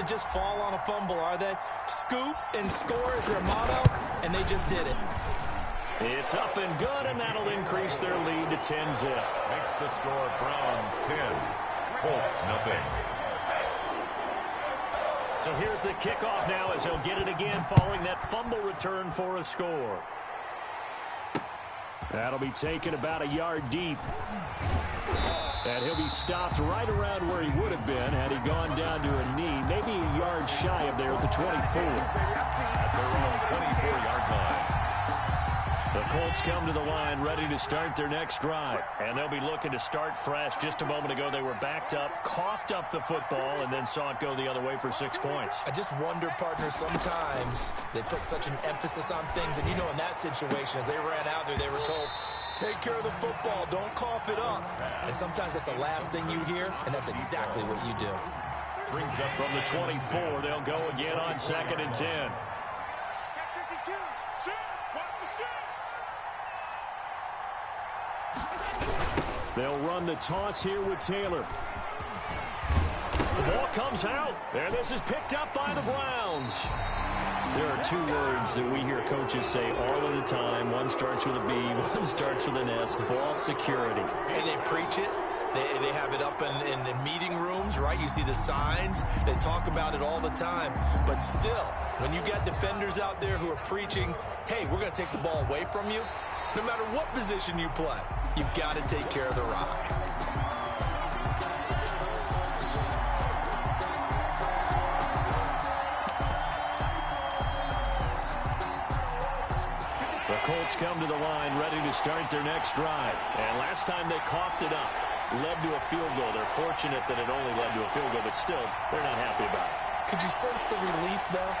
just fall on a fumble, are they? Scoop and score is their motto, and they just did it. It's up and good, and that'll increase their lead to 10-zip. Makes the score Browns 10, Colts nothing. So here's the kickoff now as he'll get it again following that fumble return for a score. That'll be taken about a yard deep. And he'll be stopped right around where he would have been had he gone down to a knee, maybe a yard shy of there at the 24. At their own 24-yard line. The Colts come to the line ready to start their next drive. And they'll be looking to start fresh. Just a moment ago, they were backed up, coughed up the football, and then saw it go the other way for 6 points. I just wonder, partner, sometimes they put such an emphasis on things. And, you know, in that situation, as they ran out there, they were told, take care of the football, don't cough it up. And sometimes that's the last thing you hear, and that's exactly what you do. Brings up from the 24. They'll go again on 2nd and 10. They'll run the toss here with Taylor. The ball comes out, and this is picked up by the Browns. There are 2 words that we hear coaches say all of the time. One starts with a B, one starts with an S, ball security. And they preach it. They have it up in meeting rooms, right? You see the signs. They talk about it all the time. But still, when you got defenders out there who are preaching, hey, we're going to take the ball away from you, no matter what position you play, you've got to take care of the rock. The Colts come to the line ready to start their next drive. And last time they coughed it up, led to a field goal. They're fortunate that it only led to a field goal, but still, they're not happy about it. Could you sense the relief, though,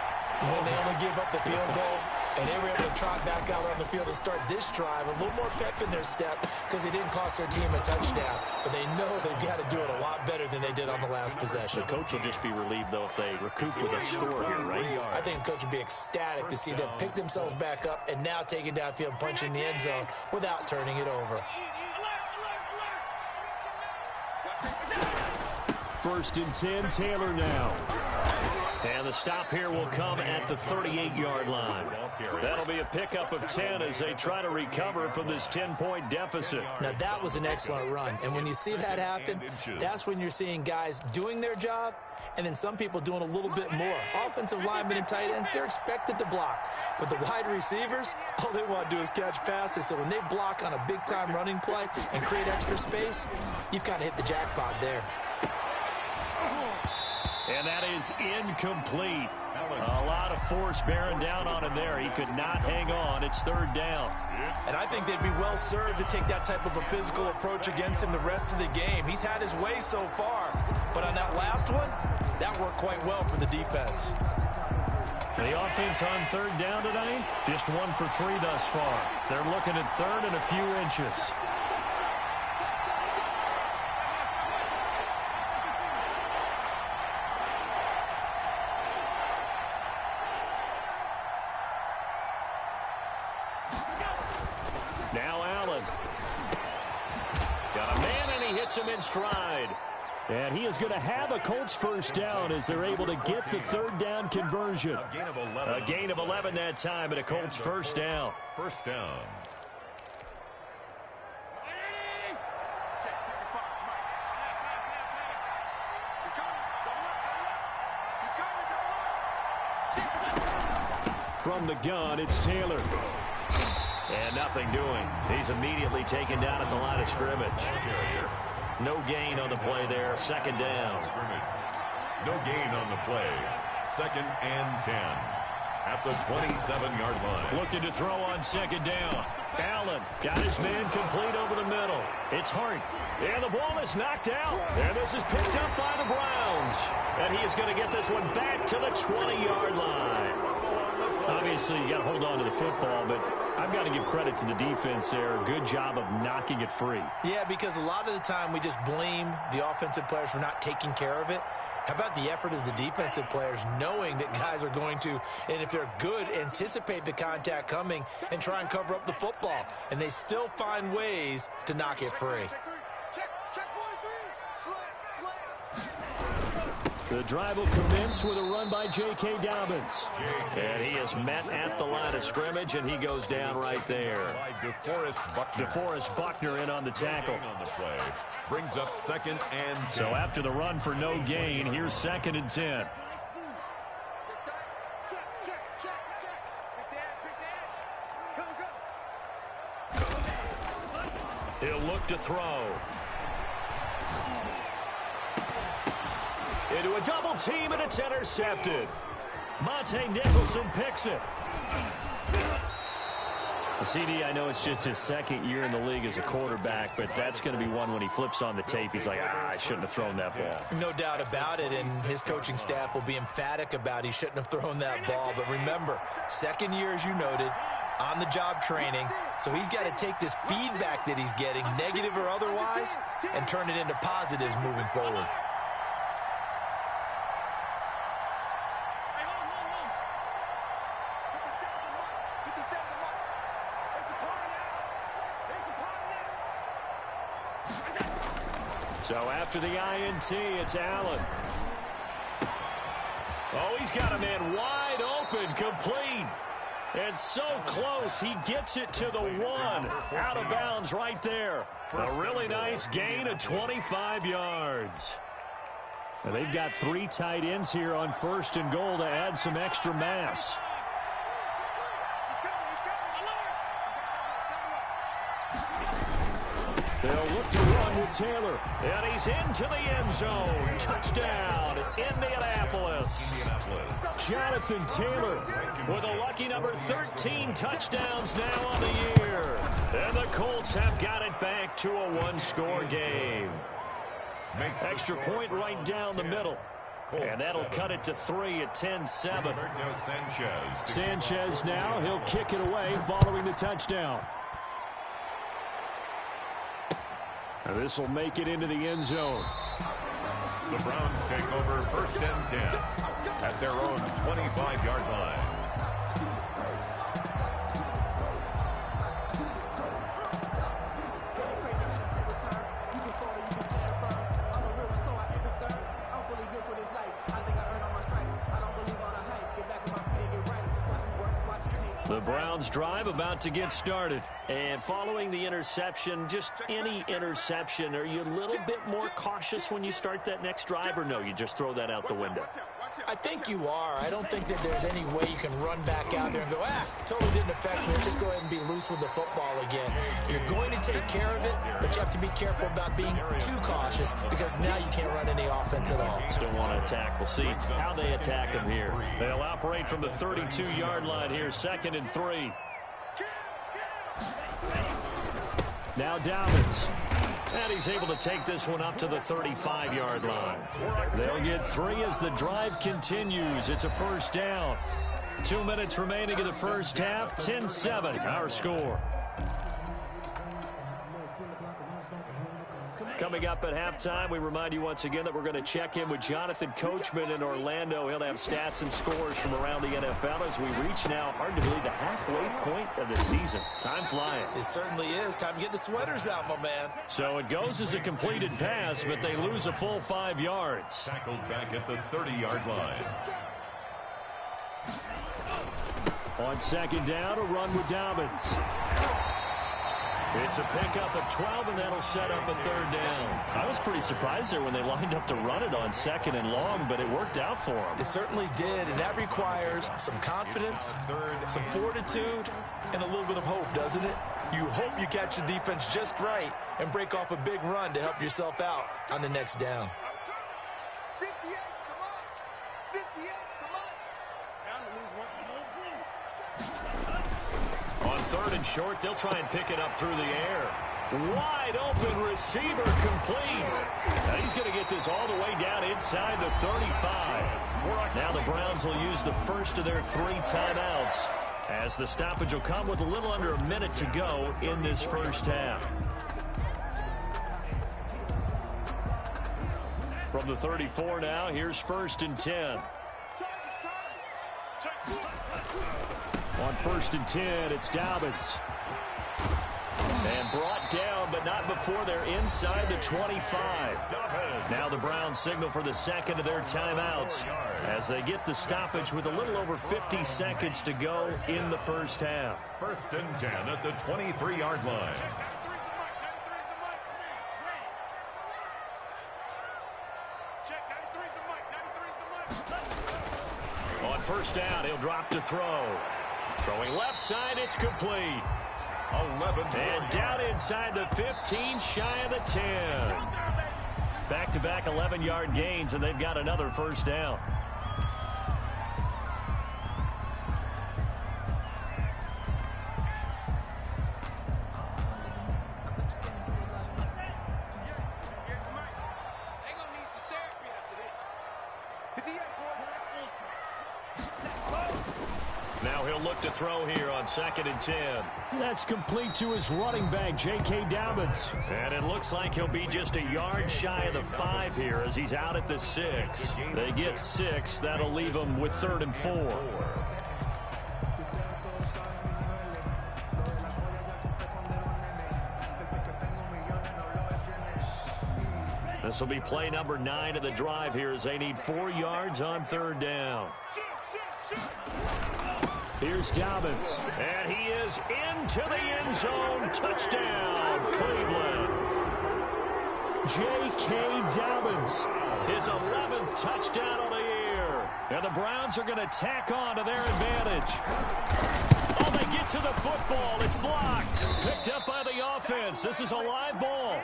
when they only give up the field goal? And they were able to trot back out on the field and start this drive. A little more pep in their step because they didn't cost their team a touchdown. But they know they've got to do it a lot better than they did on the last possession. The coach will just be relieved, though, if they recoup with a score here, right? I think the coach will be ecstatic to see them pick themselves back up and now take it downfield and punch in the end zone without turning it over. 1st and 10, Taylor now. And the stop here will come at the 38-yard line. That'll be a pickup of 10 as they try to recover from this 10-point deficit. Now, that was an excellent run. And when you see that happen, that's when you're seeing guys doing their job and then some people doing a little bit more. Offensive linemen and tight ends, they're expected to block. But the wide receivers, all they want to do is catch passes. So when they block on a big-time running play and create extra space, you've kind of hit the jackpot there. And that is incomplete. A lot of force bearing down on him there. He could not hang on. It's 3rd down. And I think they'd be well served to take that type of a physical approach against him the rest of the game. He's had his way so far. But on that last one, that worked quite well for the defense. The offense on 3rd down tonight, just 1 for 3 thus far. They're looking at 3rd and a few inches. Now Allen. Got a man, and he hits him in stride. And he is going to have a Colts 1st down as they're able to get the 3rd down conversion. A gain of 11 that time, and a Colts 1st down. 1st down. From the gun, it's Taylor. And nothing doing. He's immediately taken down at the line of scrimmage. No gain on the play there. 2nd down. No gain on the play. 2nd and 10. At the 27-yard line. Looking to throw on 2nd down. Allen got his man complete over the middle. It's Hart. And the ball is knocked out. And this is picked up by the Browns. And he is going to get this one back to the 20-yard line. Obviously, you got to hold on to the football, but I've got to give credit to the defense there. Good job of knocking it free. Yeah, because a lot of the time we just blame the offensive players for not taking care of it. How about the effort of the defensive players knowing that guys are going to, and if they're good, anticipate the contact coming and try and cover up the football. And they still find ways to knock it free. The drive will commence with a run by J.K. Dobbins. And he is met at the line of scrimmage, and he goes down right there. DeForest Buckner in on the tackle. On the play. Brings up 2nd and 10. So after the run for no gain, here's 2nd and 10. He'll look to throw. Into a double team, and it's intercepted. Monte Nicholson picks it. The CD, I know it's just his 2nd year in the league as a quarterback, but that's going to be one when he flips on the tape. He's like, I shouldn't have thrown that ball. No doubt about it, and his coaching staff will be emphatic about he shouldn't have thrown that ball. But remember, 2nd year, as you noted, on-the-job training, so he's got to take this feedback that he's getting, negative or otherwise, and turn it into positives moving forward. So after the INT, it's Allen. Oh, he's got a man wide open, complete. And so close, he gets it to the 1. Out of bounds right there. A really nice gain of 25 yards. And they've got 3 tight ends here on 1st and goal to add some extra mass. They'll look to run with Taylor. And he's into the end zone. Touchdown, Indianapolis. Jonathan Taylor with a lucky number 13 touchdowns now on the year. And the Colts have got it back to a 1-score game. Extra point right down the middle. And that'll cut it to 3 at 10-7. Sanchez now, he'll kick it away following the touchdown. And this will make it into the end zone. The Browns take over 1st and 10 at their own 25-yard line. The Browns drive about to get started. And following the interception, just any interception, are you a little bit more cautious when you start that next drive, or no, you just throw that out the window? I think you are. I don't think that there's any way you can run back out there and go, totally didn't affect me. Just go ahead and be loose with the football again. You're going to take care of it, but you have to be careful about being too cautious because now you can't run any offense at all. Still want to attack. We'll see how they attack him here. They'll operate from the 32-yard line here, 2nd and 3. Now Dobbins. And he's able to take this one up to the 35-yard line. They'll get 3 as the drive continues. It's a 1st down. 2 minutes remaining in the first half. 10-7, our score. Coming up at halftime, we remind you once again that we're going to check in with Jonathan Coachman in Orlando. He'll have stats and scores from around the NFL as we reach now, hard to believe, the halfway point of the season. Time flying. It certainly is. Time to get the sweaters out, my man. So it goes as a completed pass, but they lose a full 5 yards. Tackled back at the 30-yard line. On 2nd down, a run with Dobbins. It's a pickup of 12, and that'll set up a 3rd down. I was pretty surprised there when they lined up to run it on 2nd and long, but it worked out for them. It certainly did, and that requires some confidence, some fortitude, and a little bit of hope, doesn't it? You hope you catch the defense just right and break off a big run to help yourself out on the next down. 58, come on. 58, come on. Down to lose one. On 3rd and short, they'll try and pick it up through the air. Wide open receiver complete. And he's going to get this all the way down inside the 35. Now the Browns will use the first of their 3 timeouts as the stoppage will come with a little under a minute to go in this first half. From the 34 now, here's 1st and 10. On 1st and 10, it's Dobbins. And brought down, but not before they're inside the 25. Now the Browns signal for the second of their timeouts as they get the stoppage with a little over 50 seconds to go in the first half. 1st and 10 at the 23-yard line. On first down, he'll drop to throw. Throwing left side, it's complete. 11. And down inside the 15, shy of the 10. Back-to-back 11-yard gains, and they've got another first down. Now he'll look to throw here on 2nd and 10. That's complete to his running back, J.K. Dobbins. And it looks like he'll be just a yard shy of the 5 here as he's out at the 6. They get 6. That'll leave them with 3rd and 4. This will be play number 9 of the drive here as they need 4 yards on 3rd down. Here's Dobbins. And he is into the end zone. Touchdown, Cleveland. J.K. Dobbins. His 11th touchdown of the year. And the Browns are going to tack on to their advantage. Oh, they get to the football. It's blocked. Picked up by the offense. This is a live ball.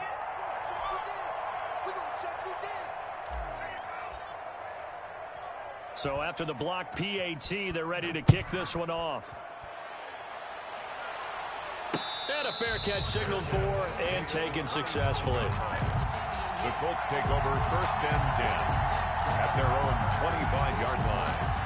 So after the block PAT, they're ready to kick this one off. And a fair catch signaled for and taken successfully. The Colts take over 1st and 10 at their own 25-yard line.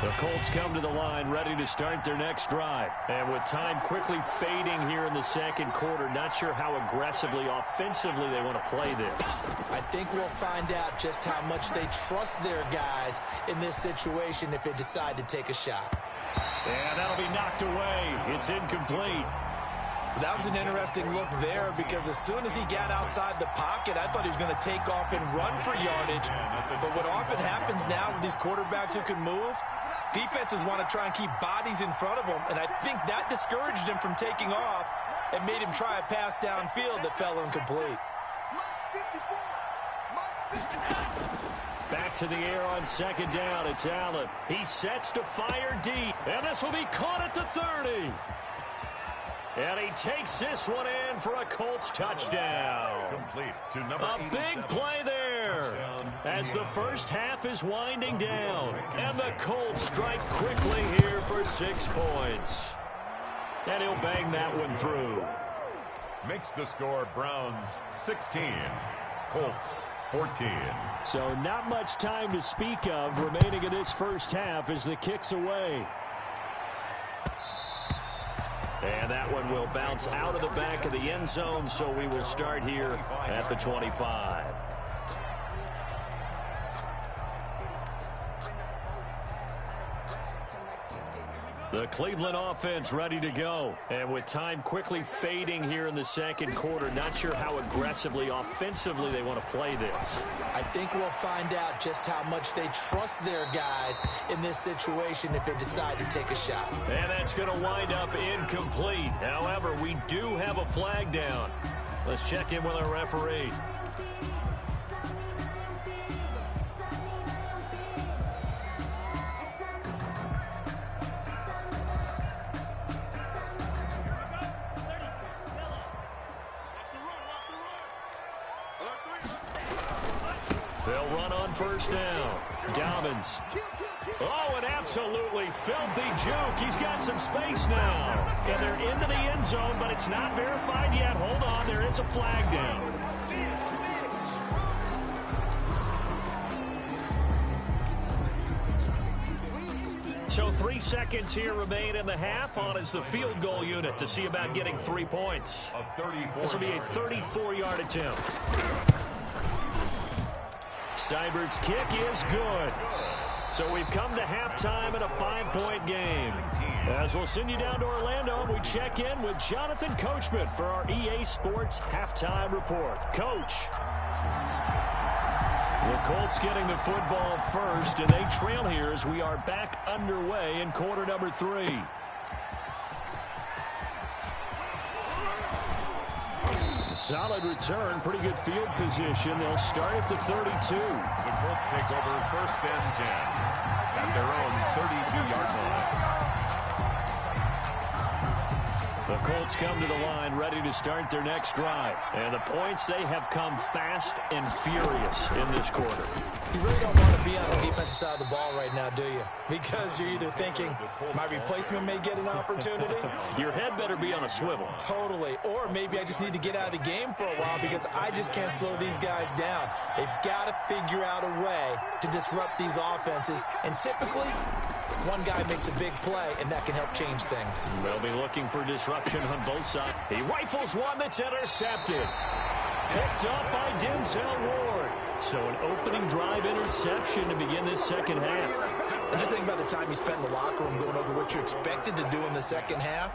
The Colts come to the line ready to start their next drive. And with time quickly fading here in the second quarter, not sure how aggressively, offensively they want to play this. I think we'll find out just how much they trust their guys in this situation if they decide to take a shot. And that'll be knocked away. It's incomplete. That was an interesting look there because as soon as he got outside the pocket, I thought he was going to take off and run for yardage. But what often happens now with these quarterbacks who can move, defenses want to try and keep bodies in front of them, and I think that discouraged him from taking off and made him try a pass downfield that fell incomplete. Back to the air on 2nd down. It's Allen. He sets to fire deep, and this will be caught at the 30. And he takes this one in for a Colts touchdown. Complete to number A 87. big play there as the first half is winding down. And the Colts strike quickly here for 6 points. And he'll bang that one through. Makes the score Browns 16, Colts 14. So not much time to speak of remaining in this first half as the kick's away. And that one will bounce out of the back of the end zone, so we will start here at the 25. The Cleveland offense ready to go. And with time quickly fading here in the second quarter, not sure how aggressively, offensively they want to play this. I think we'll find out just how much they trust their guys in this situation if they decide to take a shot. And that's going to wind up incomplete. However, we do have a flag down. Let's check in with our referee. They'll run on first down. Dobbins. Oh, an absolutely filthy juke. He's got some space now. And they're into the end zone, but it's not verified yet. Hold on, there is a flag down. So 3 seconds here remain in the half. On is the field goal unit to see about getting 3 points. This will be a 34-yard attempt. Seibert's kick is good. So we've come to halftime in a 5-point game. As we'll send you down to Orlando, we check in with Jonathan Coachman for our EA Sports Halftime Report. Coach. The Colts getting the football first, and they trail here as we are back underway in quarter number 3. Solid return, pretty good field position. They'll start at the 32. The Colts take over first and 10 at their own 32-yard line. The Colts come to the line ready to start their next drive. And the points, they have come fast and furious in this quarter. You really don't want to be on the defensive side of the ball right now, do you? Because you're either thinking, my replacement may get an opportunity. Your head better be on a swivel. Totally. Or maybe I just need to get out of the game for a while because I just can't slow these guys down. They've got to figure out a way to disrupt these offenses. And typically, one guy makes a big play, and that can help change things. They'll be looking for disruption on both sides. He rifles one that's intercepted. Picked up by Denzel Ward. So an opening drive interception to begin this second half. And just think about the time you spent in the locker room going over what you expected to do in the second half.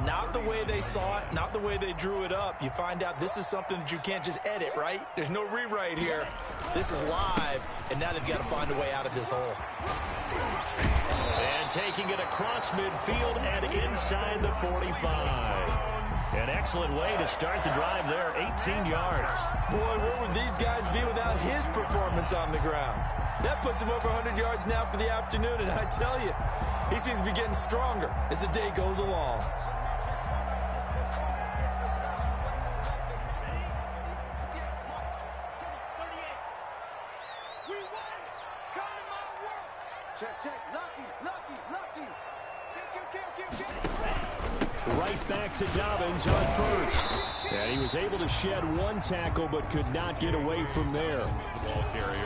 Not the way they saw it, not the way they drew it up. You find out this is something that you can't just edit, right? There's no rewrite here. This is live, and now they've got to find a way out of this hole. And taking it across midfield and inside the 45. An excellent way to start the drive there, 18 yards. Boy, where would these guys be without his performance on the ground? That puts him over 100 yards now for the afternoon, and I tell you, he seems to be getting stronger as the day goes along. Check, check, lucky. Right back to Dobbins on first. And he was able to shed one tackle but could not get away from there.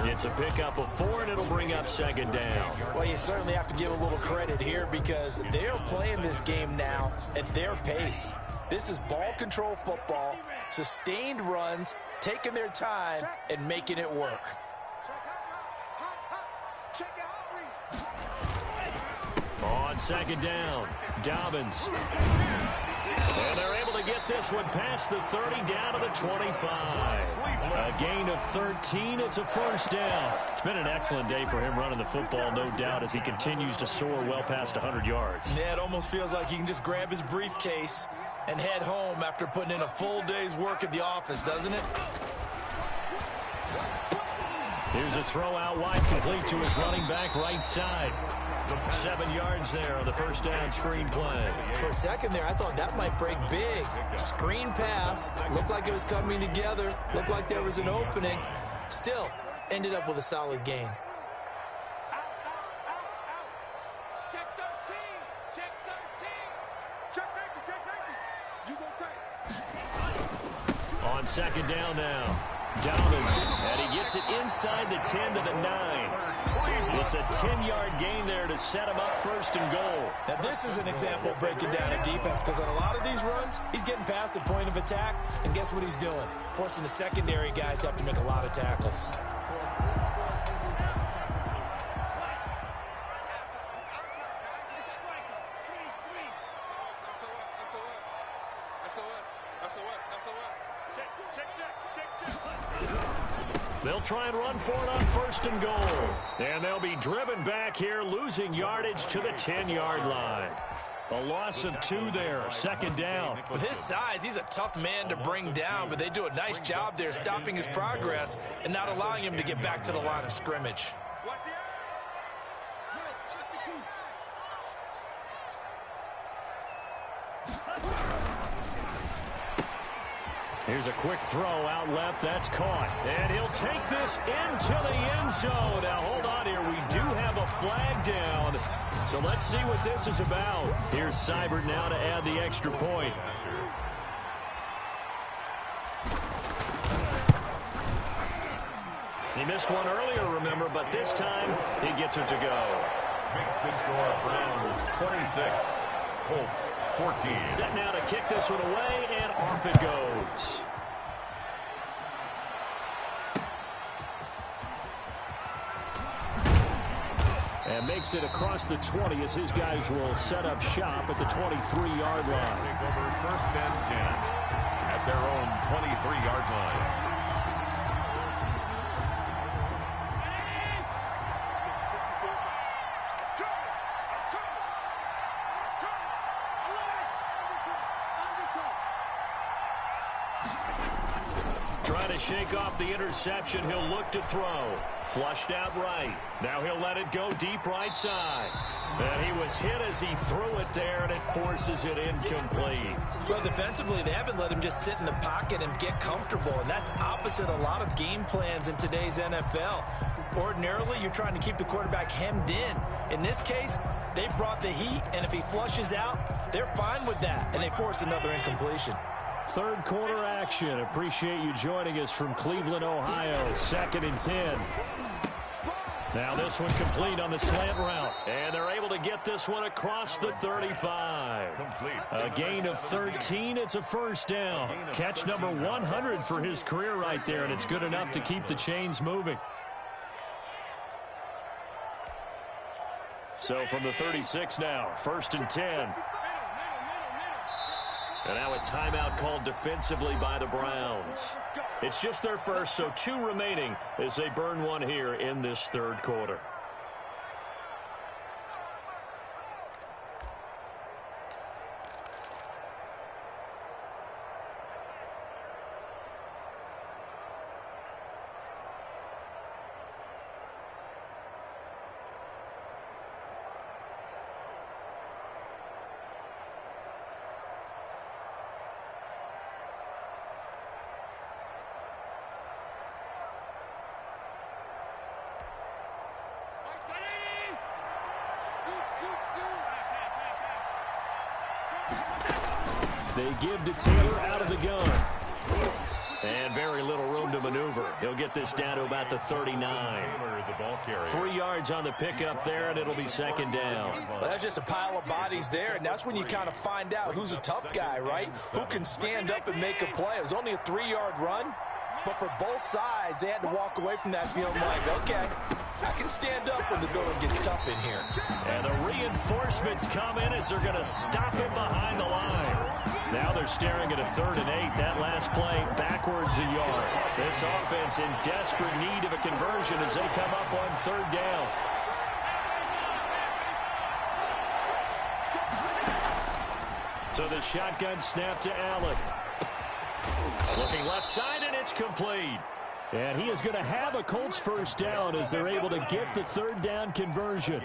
It's a pickup of 4, and it'll bring up second down. Well, you certainly have to give a little credit here because they're playing this game now at their pace. This is ball control football, sustained runs, taking their time, and making it work. On second down, Dobbins. And they're able to get this one past the 30 down to the 25. A gain of 13. It's a first down. It's been an excellent day for him running the football, no doubt, as he continues to soar well past 100 yards. Yeah, it almost feels like he can just grab his briefcase and head home after putting in a full day's work at the office, doesn't it? Here's a throw out wide, complete to his running back right side. 7 yards there on the first down screen play. For a second there, I thought that might break big. Screen pass, looked like it was coming together, looked like there was an opening. Still, ended up with a solid gain. Check 13. Check safety. You go take. On second down now, Dobbins, and he gets it inside the 10 to the 9. It's a 10-yard gain there to set him up first and goal. Now, this is an example of breaking down a defense because on a lot of these runs, he's getting past the point of attack, and guess what he's doing? Forcing the secondary guys to have to make a lot of tackles. They'll try and run for it on first and goal. And they'll be driven back here, losing yardage to the 10-yard line. A loss of 2 there, second down. With his size, he's a tough man to bring down, but they do a nice job there stopping his progress and not allowing him to get back to the line of scrimmage. Here's a quick throw out left. That's caught. And he'll take this into the end zone. Now, hold on here. We do have a flag down. So let's see what this is about. Here's Seibert now to add the extra point. He missed one earlier, remember, but this time he gets it to go. Makes the score Browns 26. Colts 14. Set now to kick this one away, and off it goes. And makes it across the 20 as his guys will set up shop at the 23-yard line. Take over 1st and 10 at their own 23-yard line. Trying to shake off the interception. He'll look to throw. Flushed out right. Now he'll let it go deep right side. And he was hit as he threw it there, and it forces it incomplete. Well, defensively, they haven't let him just sit in the pocket and get comfortable, and that's opposite a lot of game plans in today's NFL. Ordinarily, you're trying to keep the quarterback hemmed in. In this case, they brought the heat, and if he flushes out, they're fine with that, and they force another incompletion. Third quarter action. Appreciate you joining us from Cleveland, Ohio. 2nd and 10. Now this one complete on the slant route. And they're able to get this one across the 35. A gain of 13. It's a first down. Catch number 100 for his career right there, and it's good enough to keep the chains moving. So from the 36 now, 1st and 10. And now a timeout called defensively by the Browns. It's just their first, so 2 remaining as they burn one here in this third quarter. They give to Taylor out of the gun. And very little room to maneuver. He'll get this down to about the 39. 3 yards on the pickup there, and it'll be 2nd down. Well, that's just a pile of bodies there, and that's when you kind of find out who's a tough guy, right? Who can stand up and make a play. It was only a 3-yard run, but for both sides, they had to walk away from that feeling like, okay, I can stand up when the building gets tough in here. And the reinforcements come in as they're going to stop him behind the line. Now they're staring at a 3rd and 8. That last play backwards a yard. This offense in desperate need of a conversion as they come up on 3rd down. So the shotgun snap to Allen. Looking left side, and it's complete. And he is going to have a Colts first down as they're able to get the 3rd down conversion.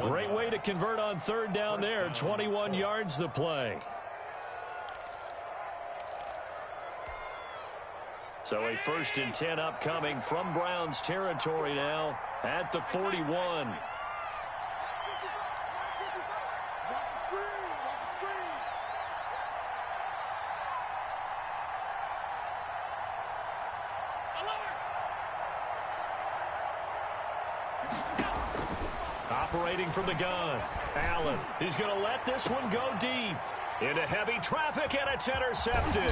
Great way to convert on 3rd down there. 21 yards the play. So a 1st and 10 upcoming from Browns territory now at the 41. Operating from the gun. Allen, he's going to let this one go deep. Into heavy traffic, and it's intercepted.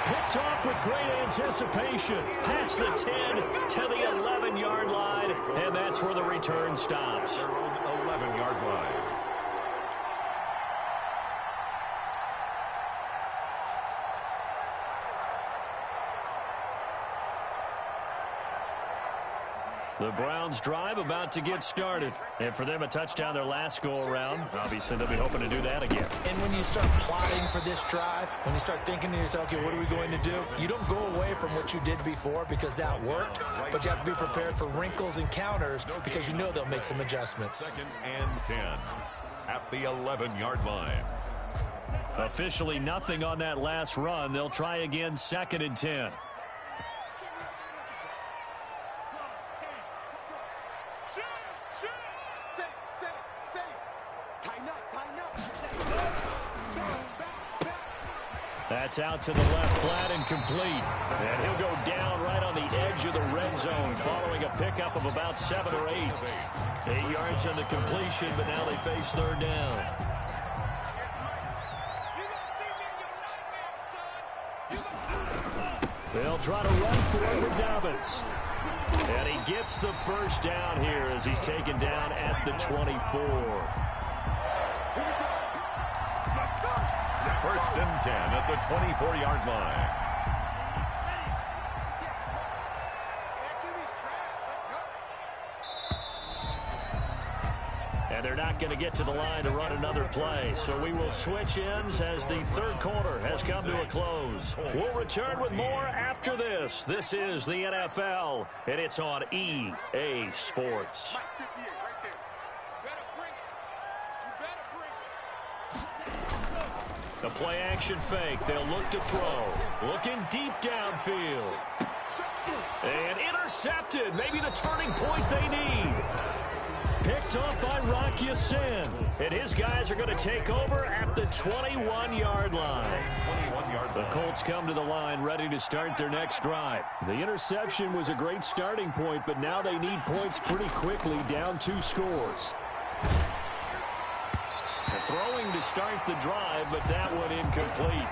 Picked off with great anticipation. Past the 10 to the 11-yard line, and that's where the return stops. 11-yard line. The Browns drive about to get started. And for them, a touchdown their last go-around. Obviously, they'll be hoping to do that again. And when you start plotting for this drive, when you start thinking to yourself, okay, what are we going to do? You don't go away from what you did before because that worked, but you have to be prepared for wrinkles and counters because you know they'll make some adjustments. 2nd and 10 at the 11-yard line. Officially nothing on that last run. They'll try again 2nd and 10. That's out to the left flat and complete. And he'll go down right on the edge of the red zone following a pickup of about 7 or 8. 8 yards on the completion, but now they face 3rd down. They'll try to run for it with Dobbins. And he gets the first down here as he's taken down at the 24. First and 10 at the 24-yard line. And they're not going to get to the line to run another play. So we will switch ends as the third quarter has come to a close. We'll return with more after this. This is the NFL, and it's on EA Sports. The play action fake. They'll look to throw. Looking deep downfield. And intercepted. Maybe the turning point they need. Picked up by Rock Ya-Sin. And his guys are going to take over at the 21-yard line. The Colts come to the line ready to start their next drive. The interception was a great starting point, but now they need points pretty quickly, down 2 scores. Throwing to start the drive, but that one incomplete.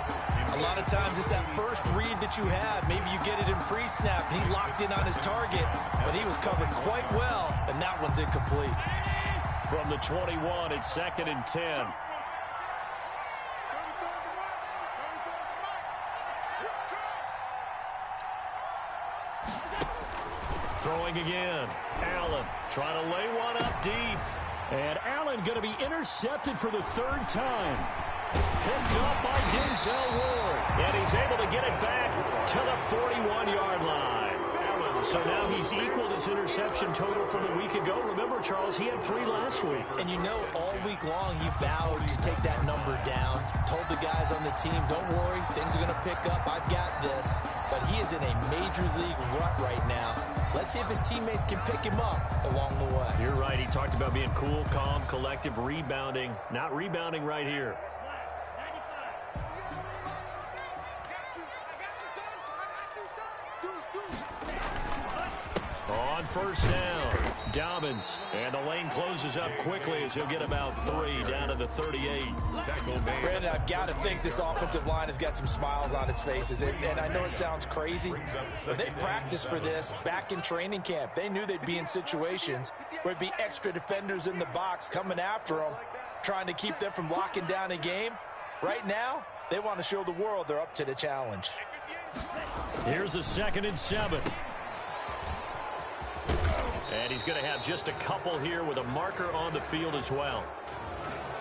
A lot of times it's that first read that you have. Maybe you get it in pre-snap, and he locked in on his target, but he was covered quite well, and that one's incomplete. From the 21, it's 2nd and 10. Throwing again. Allen trying to lay one up deep. And Allen going to be intercepted for the 3rd time. Picked up by Denzel Ward. And he's able to get it back to the 41-yard line. So now he's equaled his interception total from a week ago. Remember, Charles, he had 3 last week. And you know, all week long he vowed to take that number down. Told the guys on the team, don't worry, things are going to pick up. I've got this. But he is in a major league rut right now. Let's see if his teammates can pick him up along the way. You're right. He talked about being cool, calm, collective, rebounding. Not rebounding right here. On first down, Dobbins. And the lane closes up quickly as he'll get about 3 down to the 38. Brandon, I've got to think this offensive line has got some smiles on its faces. And I know it sounds crazy, but they practiced for this back in training camp. They knew they'd be in situations where it'd be extra defenders in the box coming after them, trying to keep them from locking down a game. Right now, they want to show the world they're up to the challenge. Here's a 2nd and 7. And he's going to have just a couple here with a marker on the field as well.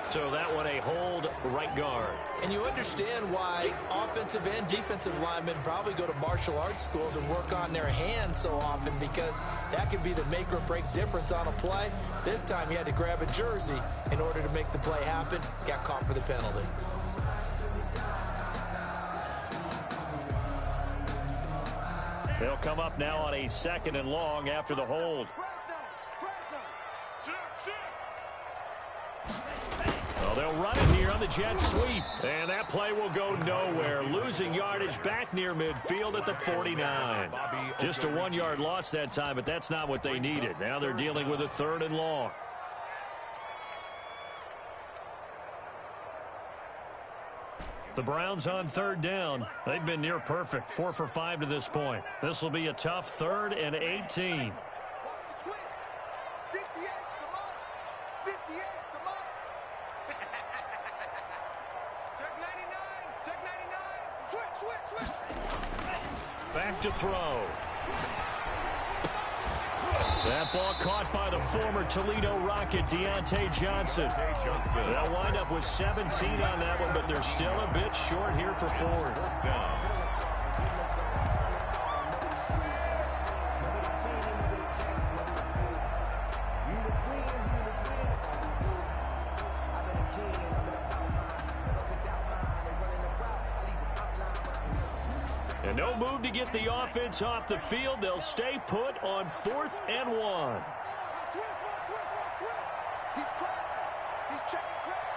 So that one a hold right guard. And you understand why offensive and defensive linemen probably go to martial arts schools and work on their hands so often, because that could be the make or break difference on a play. This time he had to grab a jersey in order to make the play happen. Got caught for the penalty. They'll come up now on a 2nd and long after the hold. Well, they'll run it here on the jet sweep. And that play will go nowhere. Losing yardage back near midfield at the 49. Just a 1-yard loss that time, but that's not what they needed. Now they're dealing with a 3rd and long. The Browns on 3rd down. They've been near perfect. 4 for 5 to this point. This will be a tough 3rd and 18. Back to throw. That ball caught by the former Toledo Rocket, Deontay Johnson. They'll wind up with 17 on that one, but they're still a bit short here for 4th down. And no move to get the offense off the field. They'll stay put on 4th and 1. He's crossing. He's checking crack.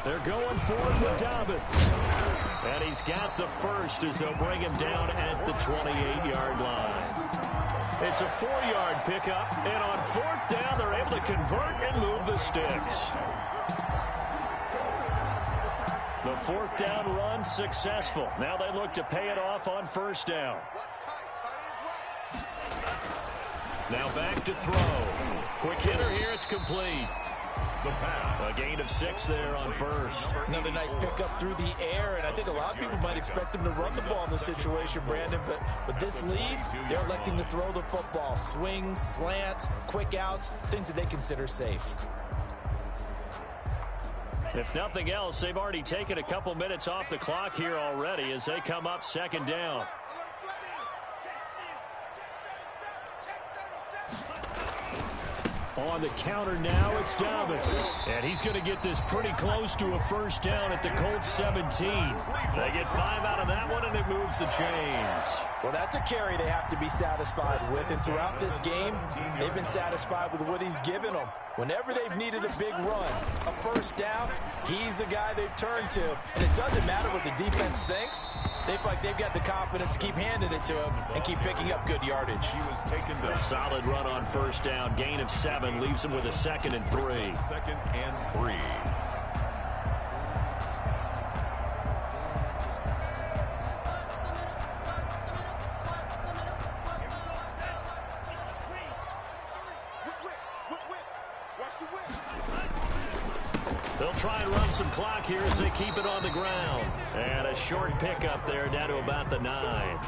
They're going for it with Dobbins. And he's got the first as they'll bring him down at the 28-yard line. It's a 4-yard pickup. And on 4th down, they're able to convert and move the sticks. The fourth down run successful. Now they look to pay it off on first down. Now back to throw. Quick hitter here. It's complete. The pass. A gain of 6 there on first. Another nice pickup through the air, and I think a lot of people might expect him to run the ball in this situation, Brandon, but with this lead, they're electing to throw the football. Swings, slants, quick outs, things that they consider safe. If nothing else, they've already taken a couple minutes off the clock here already as they come up second down. On the counter now, it's Dobbins. And he's going to get this pretty close to a first down at the Colts 17. They get 5 out of that one, and it moves the chains. Well, that's a carry they have to be satisfied with, and throughout this game, they've been satisfied with what he's given them. Whenever they've needed a big run, a first down, he's the guy they've turned to. And it doesn't matter what the defense thinks. They feel like they've got the confidence to keep handing it to him and keep picking up good yardage. He was taken to A solid run on first down. Gain of 7 leaves him with a 2nd and 3. 2nd and 3. They'll try and run some clock here as they keep it on the ground. And a short pickup there down to about the 9.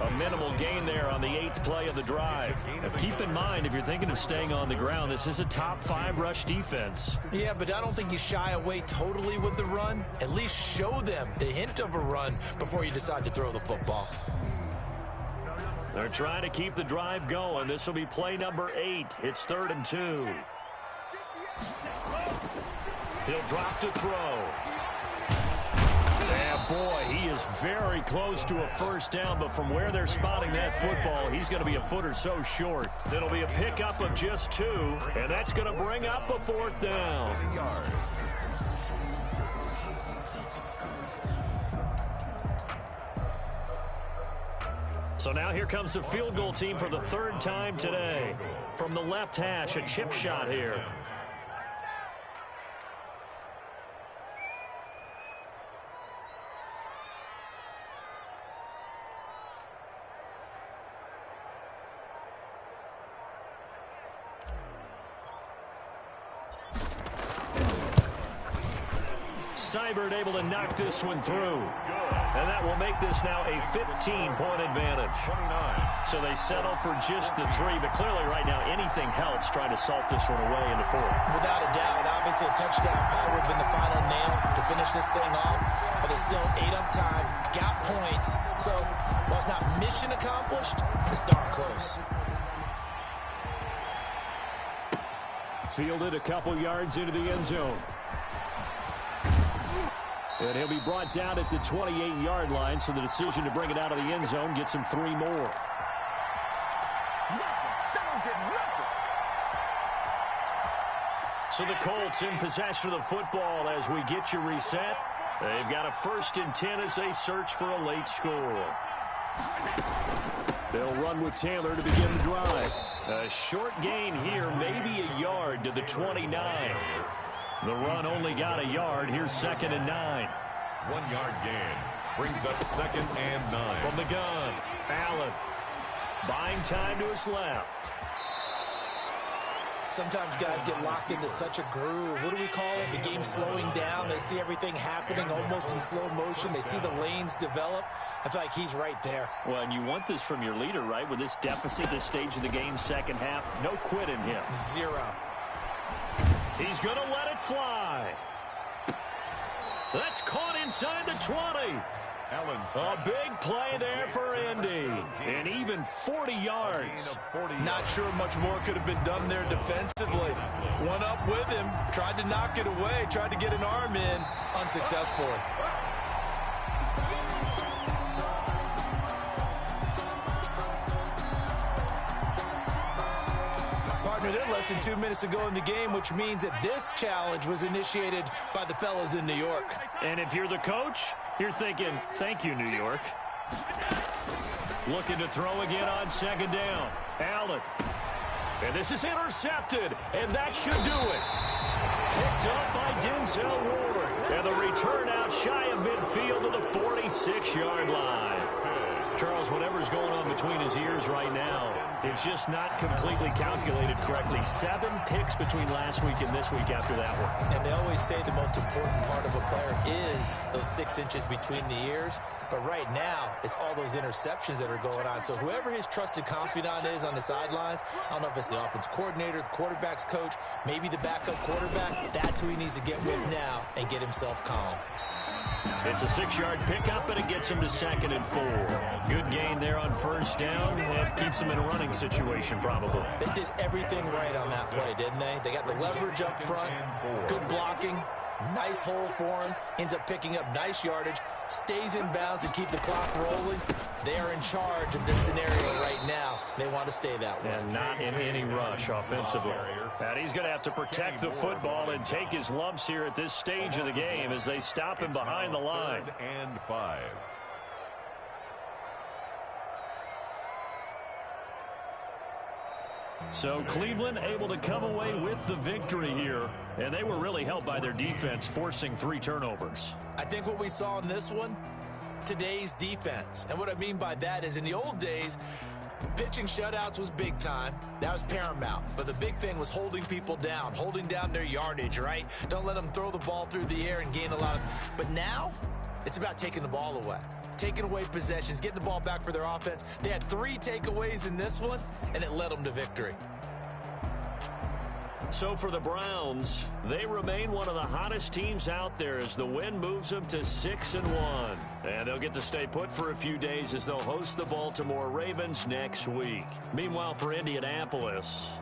A minimal gain there on the 8th play of the drive. Now keep in mind, if you're thinking of staying on the ground, this is a top 5 rush defense. Yeah, but I don't think you shy away totally with the run. At least show them the hint of a run before you decide to throw the football. They're trying to keep the drive going. This will be play number 8. It's 3rd and 2. He'll drop to throw. Yeah, boy, he is very close to a first down, but from where they're spotting that football, he's going to be a foot or so short. It'll be a pickup of just 2, and that's going to bring up a 4th down. So now here comes the field goal team for the 3rd time today. From the left hash, a chip shot here. Seibert able to knock this one through. And that will make this now a 15-point advantage. 29. So they settle for just the 3, but clearly right now anything helps trying to salt this one away in the 4th. Without a doubt, obviously a touchdown probably would have been the final nail to finish this thing off, but it's still ate up time, got points. So while it's not mission accomplished, it's darn close. Fielded a couple yards into the end zone. And he'll be brought down at the 28-yard line, so the decision to bring it out of the end zone gets him 3 more. So the Colts in possession of the football as we get you reset. They've got a 1st and 10 as they search for a late score. They'll run with Taylor to begin the drive. A short gain here, maybe a yard to the 29. The run only got a yard. Here's 2nd and 9. 1 yard gain. Brings up 2nd and 9. From the gun, Allen. Buying time to his left. Sometimes guys get locked into such a groove. What do we call it? The game slowing down. They see everything happening almost in slow motion. They see the lanes develop. I feel like he's right there. Well, and you want this from your leader, right? With this deficit, this stage of the game, second half, no quit in him. 0. He's going to let it fly. That's caught inside the 20. A big play there for Indy. And even 40 yards. Not sure much more could have been done there defensively. One up with him. Tried to knock it away. Tried to get an arm in. Unsuccessfully. They're less than 2 minutes ago in the game, which means that this challenge was initiated by the fellas in New York. And if you're the coach, you're thinking, thank you, New York. Looking to throw again on 2nd down. Allen. And this is intercepted, and that should do it. Picked up by Denzel Ward. And the return out about shy of midfield to the 46-yard line. Charles, whatever's going on between his ears right now, it's just not completely calculated correctly. 7 picks between last week and this week after that one. And they always say the most important part of a player is those 6 inches between the ears. But right now, it's all those interceptions that are going on. So whoever his trusted confidant is on the sidelines, I don't know if it's the offense coordinator, the quarterback's coach, maybe the backup quarterback, that's who he needs to get with now and get himself calm. It's a 6-yard pickup, and it gets him to 2nd and 4. Good gain there on first down. It keeps him in a running situation, probably. They did everything right on that play, didn't they? They got the leverage up front, good blocking, nice hole for him, ends up picking up nice yardage, stays in bounds and keep the clock rolling. They are in charge of this scenario right now. They want to stay that way. And not in any rush offensively. And he's going to have to protect the football and take his lumps here at this stage of the game as they stop him behind the line. 3rd and 5. So Cleveland able to come away with the victory here, and they were really helped by their defense forcing 3 turnovers. I think what we saw in this one, today's defense. And what I mean by that is in the old days, pitching shutouts was big time. That was paramount. But the big thing was holding people down, holding down their yardage, right? Don't let them throw the ball through the air and gain a lot of... But now, it's about taking the ball away. Taking away possessions, getting the ball back for their offense. They had 3 takeaways in this one, and it led them to victory. So for the Browns, they remain one of the hottest teams out there as the win moves them to 6-1. And they'll get to stay put for a few days as they'll host the Baltimore Ravens next week. Meanwhile, for Indianapolis,